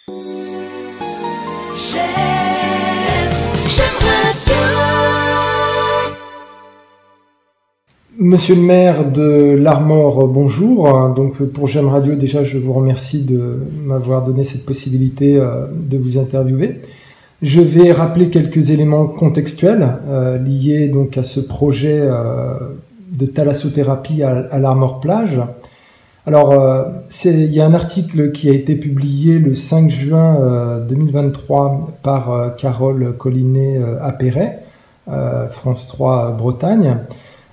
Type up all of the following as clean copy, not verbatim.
Monsieur le maire de l'Armor, bonjour. Donc pour J'aime Radio, déjà je vous remercie de m'avoir donné cette possibilité de vous interviewer. Je vais rappeler quelques éléments contextuels liés donc à ce projet de thalassothérapie à l'Armor Plage. Alors il y a un article qui a été publié le 5 juin 2023 par Carole Collinet-Appéret, France 3 Bretagne.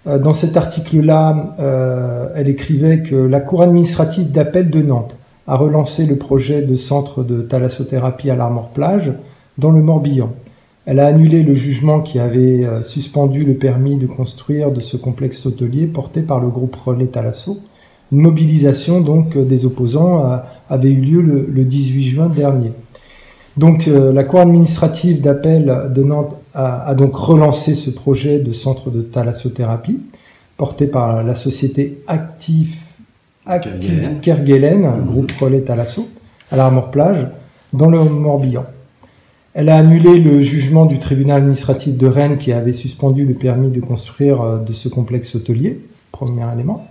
Dans cet article-là, elle écrivait que la Cour administrative d'appel de Nantes a relancé le projet de centre de thalassothérapie à l'Armor Plage dans le Morbihan. Elle a annulé le jugement qui avait suspendu le permis de construire de ce complexe hôtelier porté par le groupe Relais Thalasso. Une mobilisation donc des opposants avait eu lieu le 18 juin dernier. Donc la Cour administrative d'appel de Nantes a donc relancé ce projet de centre de thalassothérapie porté par la société Active Kerguelen, groupe Relais Thalasso, à l'Armor Plage, dans le Morbihan. Elle a annulé le jugement du tribunal administratif de Rennes qui avait suspendu le permis de construire de ce complexe hôtelier, premier élément.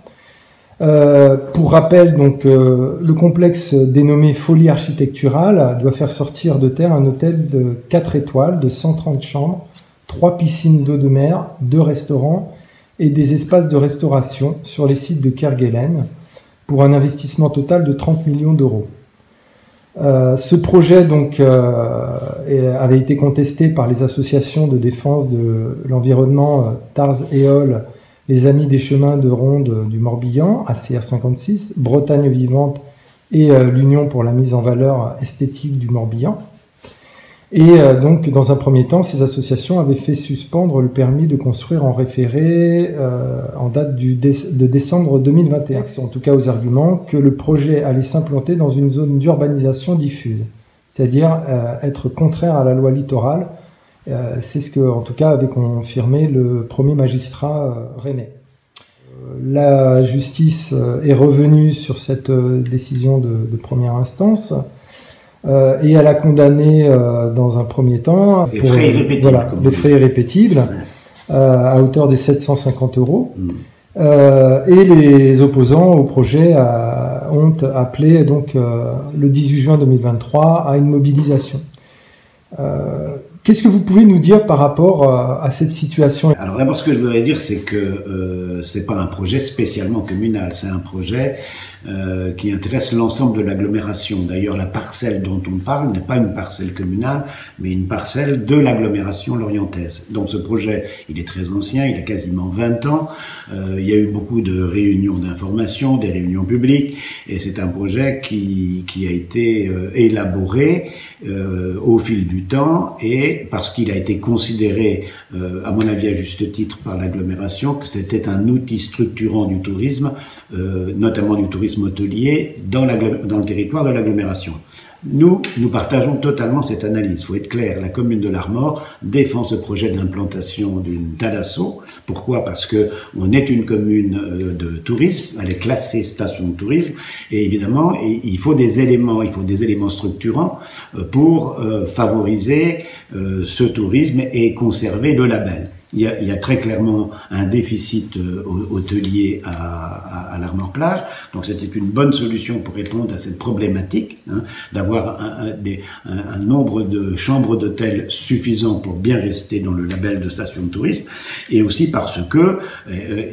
Pour rappel, donc, le complexe dénommé Folie Architecturale doit faire sortir de terre un hôtel de 4 étoiles de 130 chambres, 3 piscines d'eau de mer, 2 restaurants et des espaces de restauration sur les sites de Kerguelen pour un investissement total de 30 millions d'euros. Ce projet donc, avait été contesté par les associations de défense de l'environnement Tars Éole, les Amis des Chemins de Ronde du Morbihan, ACR 56, Bretagne Vivante et l'Union pour la mise en valeur esthétique du Morbihan. Et donc, dans un premier temps, ces associations avaient fait suspendre le permis de construire en référé en date de décembre 2021. En tout cas aux arguments que le projet allait s'implanter dans une zone d'urbanisation diffuse, c'est-à-dire être contraire à la loi littorale. C'est ce que, en tout cas, avait confirmé le premier magistrat rennais. La justice est revenue sur cette décision de première instance et elle a condamné dans un premier temps les frais irrépétibles, les frais irrépétibles à hauteur des 750 €. Et les opposants au projet ont appelé donc le 18 juin 2023 à une mobilisation. Qu'est-ce que vous pouvez nous dire par rapport à cette situation? Alors d'abord, ce que je voudrais dire, c'est que c'est pas un projet spécialement communal, c'est un projet qui intéresse l'ensemble de l'agglomération. D'ailleurs, la parcelle dont on parle n'est pas une parcelle communale, mais une parcelle de l'agglomération lorientaise. Donc ce projet, il est très ancien, il a quasiment 20 ans. Il y a eu beaucoup de réunions d'information, des réunions publiques, et c'est un projet qui a été élaboré au fil du temps, et parce qu'il a été considéré, à mon avis à juste titre, par l'agglomération, que c'était un outil structurant du tourisme, notamment du tourisme hôtelier, dans le territoire de l'agglomération. Nous partageons totalement cette analyse. Il faut être clair, la commune de l'Armor défend ce projet d'implantation d'une thalasso. Pourquoi? Parce que on est une commune de tourisme, elle est classée station de tourisme, et évidemment, il faut des éléments structurants pour favoriser ce tourisme et conserver le label. Il y a très clairement un déficit hôtelier à l'Armor Plage, donc c'était une bonne solution pour répondre à cette problématique, hein, d'avoir un nombre de chambres d'hôtel suffisant pour bien rester dans le label de station de tourisme, et aussi parce que,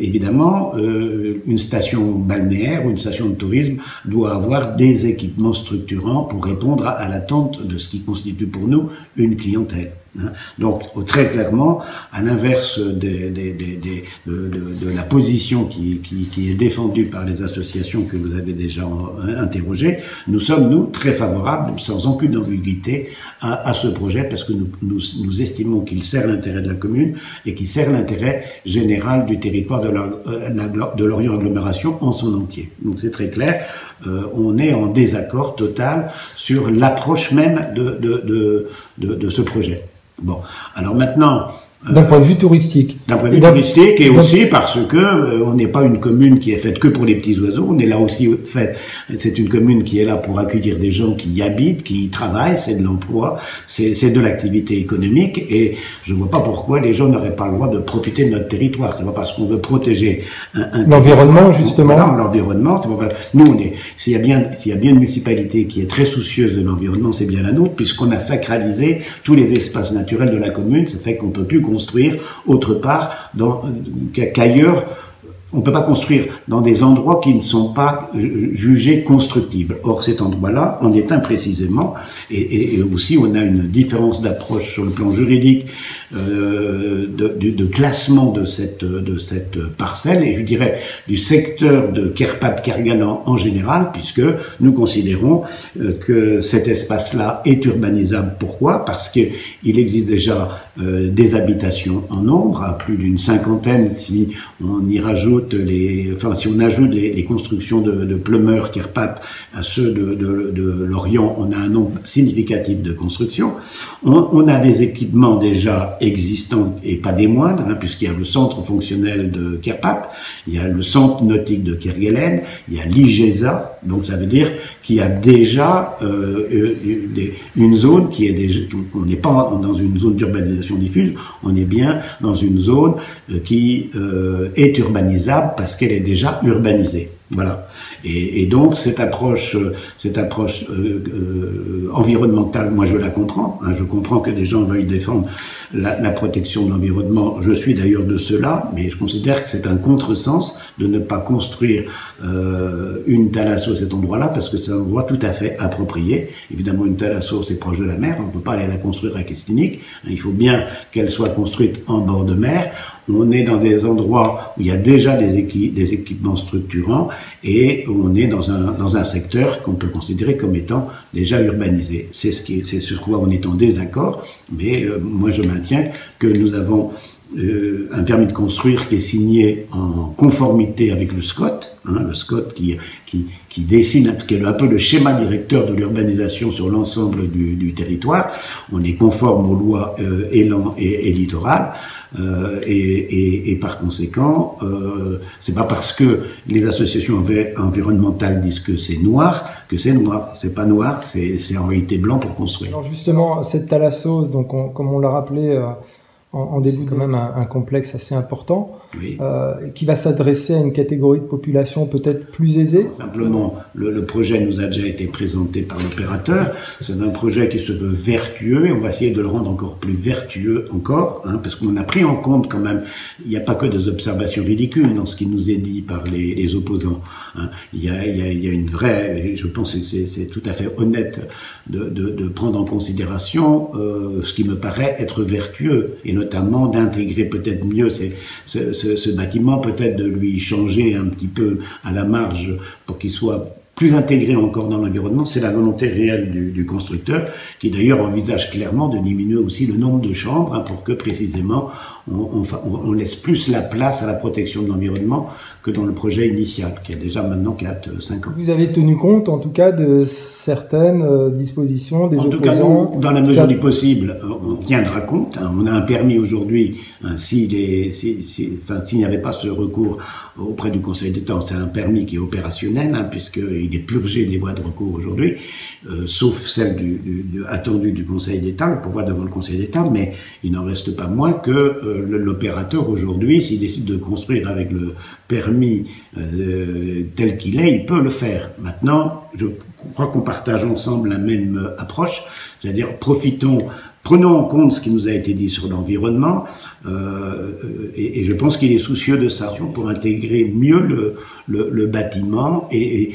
évidemment, une station balnéaire ou une station de tourisme doit avoir des équipements structurants pour répondre à l'attente de ce qui constitue pour nous une clientèle. Donc, très clairement, à l'inverse de la position qui est défendue par les associations que vous avez déjà interrogées, nous sommes, nous, très favorables, sans aucune ambiguïté, à ce projet, parce que nous estimons qu'il sert l'intérêt de la commune et qu'il sert l'intérêt général du territoire de l'Orient Agglomération en son entier. Donc, c'est très clair. On est en désaccord total sur l'approche même de ce projet. Bon, alors maintenant, D'un point de vue touristique. D'un point de vue touristique et aussi parce que on n'est pas une commune qui est faite que pour les petits oiseaux. On est là aussi c'est une commune qui est là pour accueillir des gens qui y habitent, qui y travaillent. C'est de l'emploi, c'est de l'activité économique. Et je vois pas pourquoi les gens n'auraient pas le droit de profiter de notre territoire. C'est pas parce qu'on veut protéger l'environnement justement. Voilà, l'environnement. C'est pas nous s'il y a bien une municipalité qui est très soucieuse de l'environnement, c'est bien la nôtre, puisqu'on a sacralisé tous les espaces naturels de la commune. Ça fait qu'on peut plus construire autre part qu'ailleurs. On ne peut pas construire dans des endroits qui ne sont pas jugés constructibles. Or, cet endroit-là en est un précisément, et aussi on a une différence d'approche sur le plan juridique de classement de cette parcelle, et je dirais du secteur de Kerpap-Kerguelen en général, puisque nous considérons que cet espace-là est urbanisable. Pourquoi? Parce qu'il existe déjà des habitations en nombre, à plus d'une cinquantaine si on y rajoute si on ajoute les constructions de Pleumeur, Kerpap à ceux de Lorient, on a un nombre significatif de constructions. On a des équipements déjà existants et pas des moindres, puisqu'il y a le centre fonctionnel de Kerpap, il y a le centre nautique de Kerguelen, il y a l'IGESA, donc ça veut dire qu'il y a déjà une zone qui est déjà, on n'est pas dans une zone d'urbanisation diffuse, on est bien dans une zone qui est urbanisable parce qu'elle est déjà urbanisée. Voilà. Et donc cette approche environnementale, moi je la comprends. Je comprends que des gens veuillent défendre la protection de l'environnement. Je suis d'ailleurs de ceux-là, mais je considère que c'est un contresens de ne pas construire une thalasso à cet endroit-là, parce que c'est un endroit tout à fait approprié. Évidemment, une thalasso c'est proche de la mer, on ne peut pas aller la construire à Kestinic. Il faut bien qu'elle soit construite en bord de mer. On est dans des endroits où il y a déjà des équipements structurants, et on est dans un secteur qu'on peut considérer comme étant déjà urbanisé. C'est sur quoi on est en désaccord, mais moi je maintiens que nous avons un permis de construire qui est signé en conformité avec le SCOT, le SCOT qui dessine, qui est un peu le schéma directeur de l'urbanisation sur l'ensemble du territoire. On est conforme aux lois Élan et Littoral. Et par conséquent, c'est pas parce que les associations environnementales disent que c'est noir, c'est pas noir, c'est en réalité blanc pour construire. Alors justement, cette thalasso, donc comme on l'a rappelé en début, quand même un complexe assez important, oui. Qui va s'adresser à une catégorie de population peut-être plus aisée. Simplement, le projet nous a déjà été présenté par l'opérateur. C'est un projet qui se veut vertueux, et on va essayer de le rendre encore plus vertueux encore, parce qu'on a pris en compte quand même, il n'y a pas que des observations ridicules dans ce qui nous est dit par les opposants. Il y a une vraie, je pense que c'est tout à fait honnête de prendre en considération ce qui me paraît être vertueux, et notamment d'intégrer peut-être mieux ce bâtiment, peut-être de lui changer un petit peu à la marge pour qu'il soit plus intégré encore dans l'environnement. C'est la volonté réelle du constructeur, qui d'ailleurs envisage clairement de diminuer aussi le nombre de chambres, pour que précisément on laisse plus la place à la protection de l'environnement que dans le projet initial, qui a déjà maintenant 4-5 ans. Vous avez tenu compte en tout cas de certaines dispositions des opposants? En tout cas, nous, dans la mesure du possible, on tiendra compte. On a un permis aujourd'hui, s'il n'y avait pas ce recours auprès du Conseil d'État, c'est un permis qui est opérationnel, puisqu'il est purgé des voies de recours aujourd'hui, sauf celle attendue du Conseil d'État, le pouvoir devant le Conseil d'État, mais il n'en reste pas moins que l'opérateur aujourd'hui, s'il décide de construire avec le permis tel qu'il est, il peut le faire. Maintenant, je crois qu'on partage ensemble la même approche, c'est-à-dire prenons en compte ce qui nous a été dit sur l'environnement, et je pense qu'il est soucieux de ça pour intégrer mieux le bâtiment et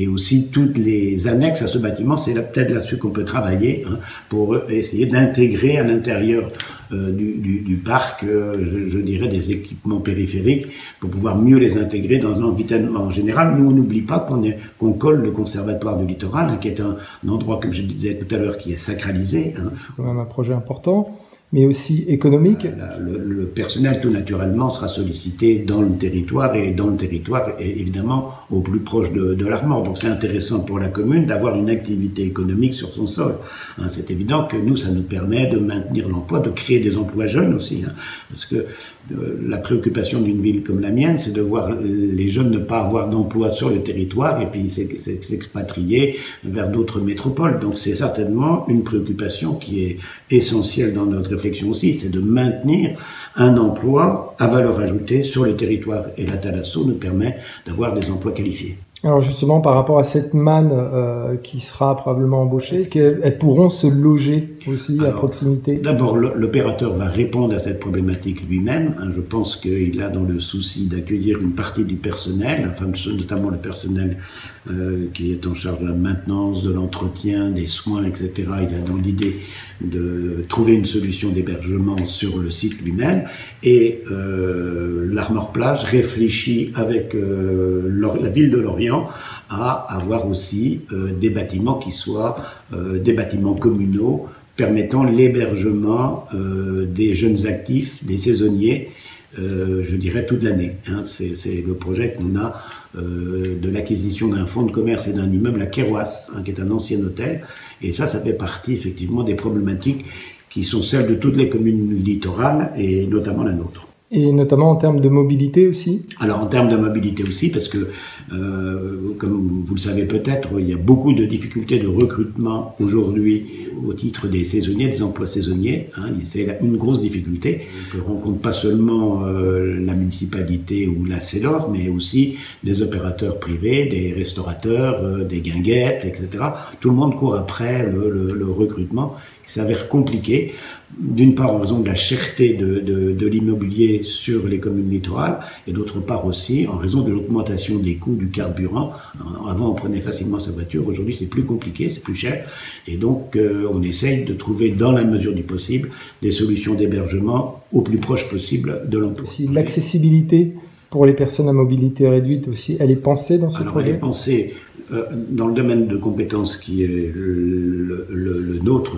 aussi toutes les annexes à ce bâtiment. C'est peut-être là-dessus qu'on peut travailler, pour essayer d'intégrer à l'intérieur du parc, je dirais, des équipements périphériques pour pouvoir mieux les intégrer dans l'environnement général. Nous, on n'oublie pas qu'on colle le conservatoire du littoral, qui est un endroit, comme je disais tout à l'heure, qui est sacralisé. C'est quand même un projet important. mais aussi économique. Le personnel, tout naturellement, sera sollicité dans le territoire, et dans le territoire, évidemment, au plus proche de l'Armor. Donc c'est intéressant pour la commune d'avoir une activité économique sur son sol. Hein, c'est évident que nous, ça nous permet de maintenir l'emploi, de créer des emplois jeunes aussi. Hein, parce que la préoccupation d'une ville comme la mienne, c'est de voir les jeunes ne pas avoir d'emploi sur le territoire et puis s'expatrier vers d'autres métropoles. Donc c'est certainement une préoccupation qui est essentielle dans notre réflexion aussi, c'est de maintenir un emploi à valeur ajoutée sur le territoire. Et la Thalasso nous permet d'avoir des emplois qualifiés. Alors justement, par rapport à cette manne qui sera probablement embauchée, est-ce qu'elles pourront se loger aussi à proximité? D'abord, l'opérateur va répondre à cette problématique lui-même. Hein, je pense qu'il a dans le souci d'accueillir une partie du personnel, enfin notamment le personnel qui est en charge de la maintenance, de l'entretien, des soins, etc. Il a dans l'idée de trouver une solution d'hébergement sur le site lui-même. Et l'Armor Plage réfléchit avec la ville de Lorient à avoir aussi des bâtiments qui soient des bâtiments communaux permettant l'hébergement des jeunes actifs, des saisonniers, je dirais toute l'année. Hein. C'est le projet qu'on a de l'acquisition d'un fonds de commerce et d'un immeuble à Kérouas, hein, qui est un ancien hôtel. Et ça fait partie effectivement des problématiques qui sont celles de toutes les communes littorales et notamment la nôtre. Et notamment en termes de mobilité aussi? Alors en termes de mobilité aussi, parce que, comme vous le savez peut-être, il y a beaucoup de difficultés de recrutement aujourd'hui au titre des saisonniers, des emplois saisonniers. Hein, c'est une grosse difficulté que rencontre pas seulement la municipalité ou la Célor, mais aussi des opérateurs privés, des restaurateurs, des guinguettes, etc. Tout le monde court après le recrutement, qui s'avère compliqué. D'une part en raison de la cherté de l'immobilier sur les communes littorales, et d'autre part aussi en raison de l'augmentation des coûts du carburant. Avant on prenait facilement sa voiture, aujourd'hui c'est plus compliqué, c'est plus cher, et donc on essaye de trouver dans la mesure du possible des solutions d'hébergement au plus proche possible de l'emploi. L'accessibilité pour les personnes à mobilité réduite aussi, elle est pensée dans ce projet? Elle est pensée dans le domaine de compétences qui est le nôtre,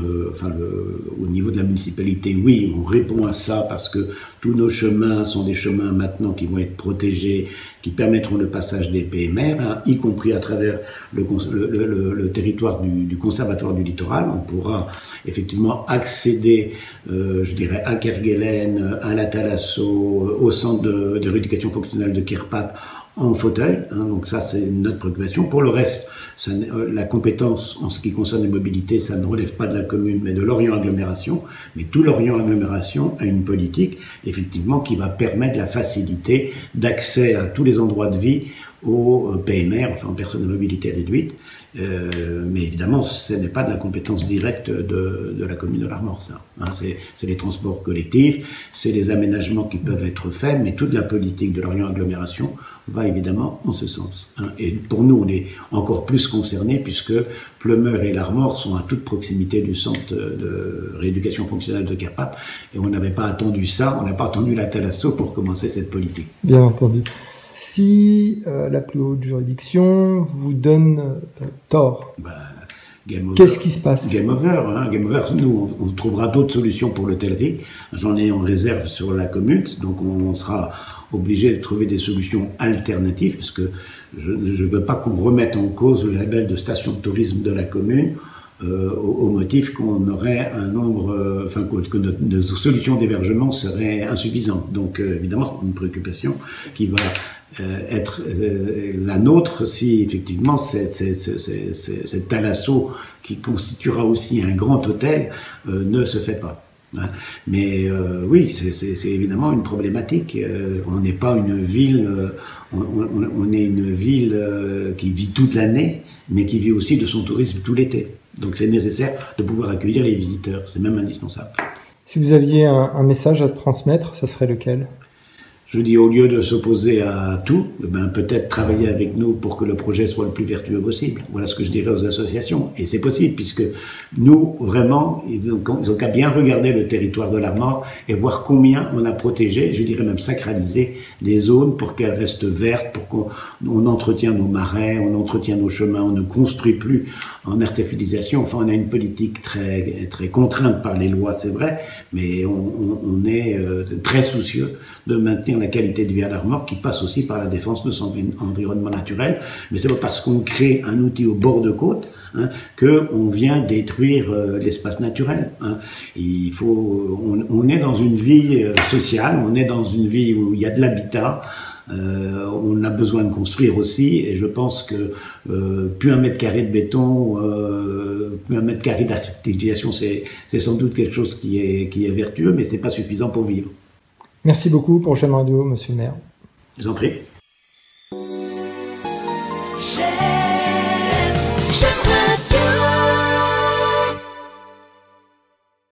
au niveau de la municipalité. Oui, on répond à ça parce que tous nos chemins sont des chemins maintenant qui vont être protégés, qui permettront le passage des PMR, hein, y compris à travers le territoire du Conservatoire du Littoral. On pourra effectivement accéder, je dirais, à Kerguelen, à la Thalasso, au centre de rééducation fonctionnelle de Kerpap, en fauteuil, hein, donc ça c'est notre préoccupation. Pour le reste, la compétence en ce qui concerne les mobilités, ça ne relève pas de la commune mais de Lorient Agglomération, mais tout Lorient Agglomération a une politique effectivement qui va permettre la facilité d'accès à tous les endroits de vie aux PMR, enfin aux personnes à mobilité réduite, mais évidemment ce n'est pas de la compétence directe de la commune de l'Armor, ça. Hein, c'est les transports collectifs, c'est les aménagements qui peuvent être faits, mais toute la politique de Lorient Agglomération va évidemment en ce sens. Hein. Et pour nous, on est encore plus concernés puisque Pleumeur et l'Armor sont à toute proximité du centre de rééducation fonctionnelle de Kerpap, et on n'avait pas attendu ça, on n'a pas attendu la Thalasso pour commencer cette politique. Bien entendu. Si la plus haute juridiction vous donne tort, qu'est-ce qui se passe? Game over. Hein. Game over, nous, on trouvera d'autres solutions pour l'hôtellerie. J'en ai en réserve sur la commune, donc on sera obligé de trouver des solutions alternatives, parce que je ne veux pas qu'on remette en cause le label de station de tourisme de la commune au motif qu'on aurait un nombre, que nos solutions d'hébergement seraient insuffisantes. Donc évidemment, c'est une préoccupation qui va être la nôtre si effectivement cette Thalasso qui constituera aussi un grand hôtel ne se fait pas. Mais oui, c'est évidemment une problématique. On n'est pas une ville, on est une ville qui vit toute l'année, mais qui vit aussi de son tourisme tout l'été. Donc c'est nécessaire de pouvoir accueillir les visiteurs, c'est même indispensable. Si vous aviez un message à transmettre, ça serait lequel? Je dis, au lieu de s'opposer à tout, ben peut-être travailler avec nous pour que le projet soit le plus vertueux possible. Voilà ce que je dirais aux associations. Et c'est possible, puisque nous, vraiment, ils ont qu'à bien regarder le territoire de l'Armor et voir combien on a protégé, je dirais même sacralisé, des zones pour qu'elles restent vertes, pour qu'on entretient nos marais, on entretient nos chemins, on ne construit plus en artificialisation. Enfin, on a une politique très contrainte par les lois, c'est vrai, mais on est très soucieux de maintenir la qualité de vie à l'Armor, qui passe aussi par la défense de son environnement naturel. Mais c'est pas parce qu'on crée un outil au bord de côte qu'on vient détruire l'espace naturel. Il faut, on est dans une vie sociale, on est dans une vie où il y a de l'habitat. On a besoin de construire aussi, et je pense que plus un mètre carré de béton, plus un mètre carré d'artificialisation, c'est sans doute quelque chose qui est vertueux, mais c'est pas suffisant pour vivre. Merci beaucoup pour J'aime Radio, monsieur le maire. Je vous en prie.